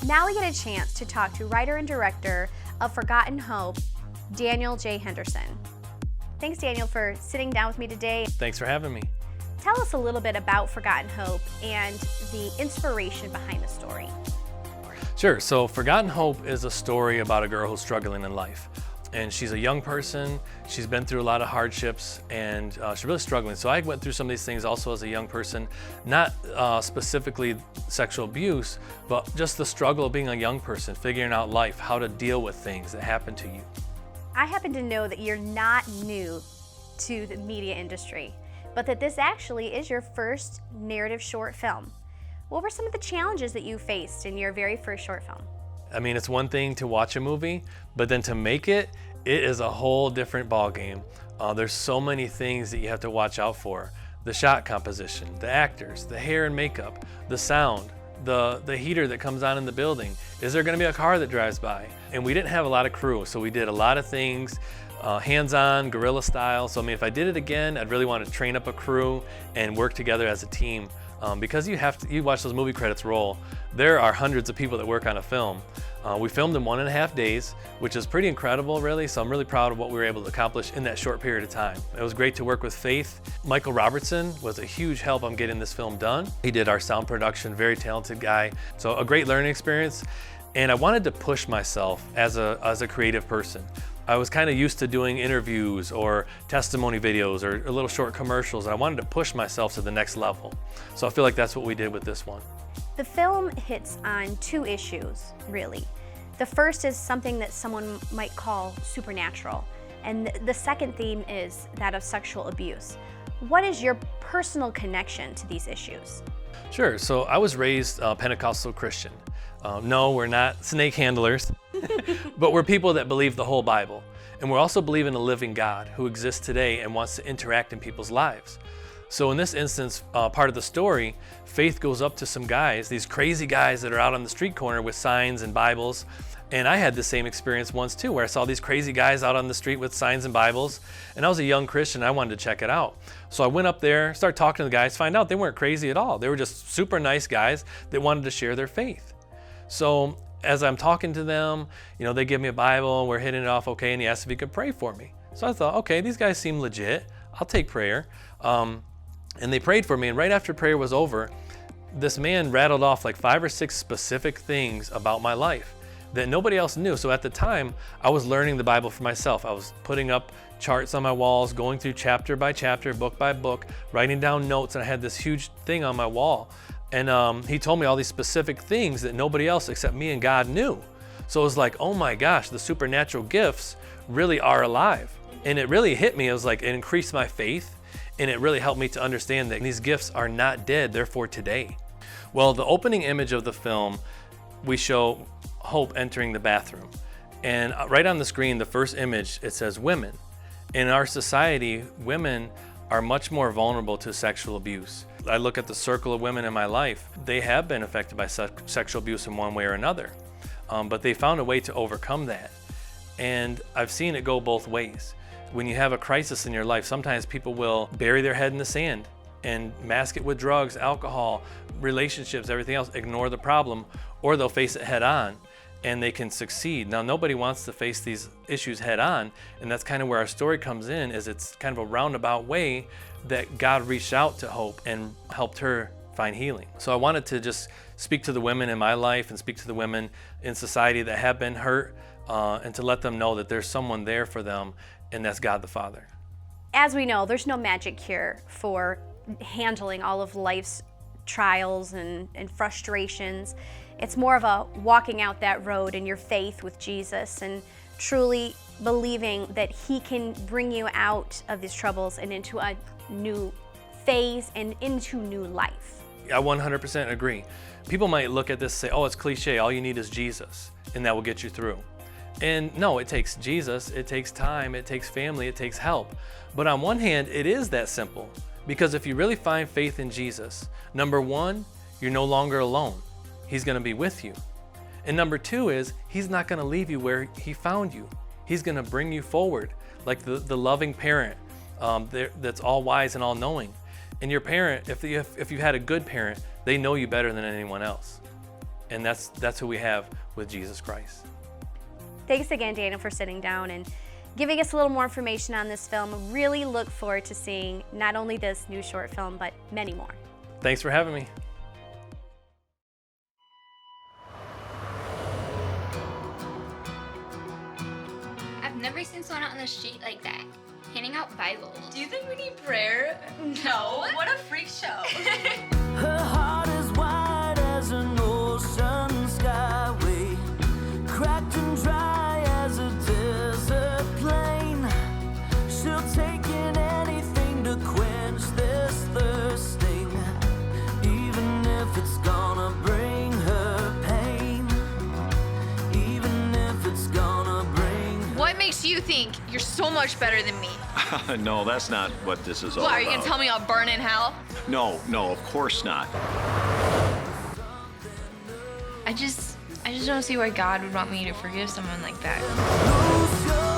Now we get a chance to talk to writer and director of Forgotten Hope, Daniel J. Henderson. Thanks, Daniel, for sitting down with me today. Thanks for having me. Tell us a little bit about Forgotten Hope and the inspiration behind the story. Sure, so Forgotten Hope is a story about a girl who's struggling in life. And she's a young person, she's been through a lot of hardships, and she's really struggling. So I went through some of these things also as a young person, not specifically sexual abuse, but just the struggle of being a young person, figuring out life, how to deal with things that happen to you. I happen to know that you're not new to the media industry, but that this actually is your first narrative short film. What were some of the challenges that you faced in your very first short film? I mean, it's one thing to watch a movie, but then to make it is a whole different ballgame. There's so many things that you have to watch out for. The shot composition, the actors, the hair and makeup, the sound, the heater that comes on in the building. Is there gonna be a car that drives by? And we didn't have a lot of crew, so we did a lot of things, hands-on, guerrilla style. So I mean, if I did it again, I'd really want to train up a crew and work together as a team. Because you watch those movie credits roll, there are hundreds of people that work on a film. We filmed in 1.5 days, which is pretty incredible, really. So I'm really proud of what we were able to accomplish in that short period of time. It was great to work with Faith. Michael Robertson was a huge help on getting this film done. He did our sound production, very talented guy. So a great learning experience. And I wanted to push myself as a creative person. I was kind of used to doing interviews or testimony videos or little short commercials. I wanted to push myself to the next level. So I feel like that's what we did with this one. The film hits on two issues, really. The first is something that someone might call supernatural, and the second theme is that of sexual abuse. What is your personal connection to these issues? Sure, so I was raised Pentecostal Christian. No, we're not snake handlers, but we're people that believe the whole Bible. And we also believe in a living God who exists today and wants to interact in people's lives. So in this instance, part of the story, Faith goes up to some guys, these crazy guys that are out on the street corner with signs and Bibles. And I had the same experience once too, where I saw these crazy guys out on the street with signs and Bibles. And I was a young Christian, I wanted to check it out. So I went up there, started talking to the guys, find out they weren't crazy at all. They were just super nice guys that wanted to share their faith. So as I'm talking to them, you know, they give me a Bible and we're hitting it off okay, and he asked if he could pray for me. So I thought, okay, these guys seem legit. I'll take prayer. And they prayed for me, and right after prayer was over, this man rattled off like 5 or 6 specific things about my life that nobody else knew. So at the time, I was learning the Bible for myself. I was putting up charts on my walls, going through chapter by chapter, book by book, writing down notes, and I had this huge thing on my wall. And he told me all these specific things that nobody else except me and God knew. So it was like, oh my gosh, the supernatural gifts really are alive. And it really hit me. It was like, it increased my faith, and it really helped me to understand that these gifts are not dead, they're for today. Well, the opening image of the film, we show Hope entering the bathroom. And right on the screen, the first image, it says women. In our society, women are much more vulnerable to sexual abuse. I look at the circle of women in my life, they have been affected by sexual abuse in one way or another, but they found a way to overcome that. And I've seen it go both ways. When you have a crisis in your life, sometimes people will bury their head in the sand and mask it with drugs, alcohol, relationships, everything else, ignore the problem, or they'll face it head on and they can succeed. Now, nobody wants to face these issues head on, and that's kind of where our story comes in, is it's kind of a roundabout way that God reached out to Hope and helped her find healing. So I wanted to just speak to the women in my life and speak to the women in society that have been hurt, and to let them know that there's someone there for them, and that's God the Father. As we know, there's no magic cure for handling all of life's trials and frustrations. It's more of a walking out that road in your faith with Jesus and truly believing that he can bring you out of these troubles and into a new phase and into new life. I 100% agree. People might look at this and say, oh, it's cliche, all you need is Jesus, and that will get you through. And no, it takes Jesus, it takes time, it takes family, it takes help. But on one hand, it is that simple. Because if you really find faith in Jesus, number one, you're no longer alone. He's going to be with you. And number two is, he's not going to leave you where he found you. He's going to bring you forward like the loving parent that's all wise and all knowing. And your parent, if you had a good parent, they know you better than anyone else. And that's who we have with Jesus Christ. Thanks again, Daniel, for sitting down and giving us a little more information on this film. Really look forward to seeing not only this new short film, but many more. Thanks for having me. I've never seen someone out on the street like that, handing out Bibles. Do you think we need prayer? No. What a freak show. Her heart is wide as an ocean skyway, cracked and dry as a desert plain. She'll take in anything to quench this thirsting, even if it's gonna bring her pain, even if it's gonna bring her. What makes you think you're so much better than me? No, that's not what this is all What, about. are you gonna tell me I'll burn in hell? No, of course not. I just don't see why God would want me to forgive someone like that. Lose your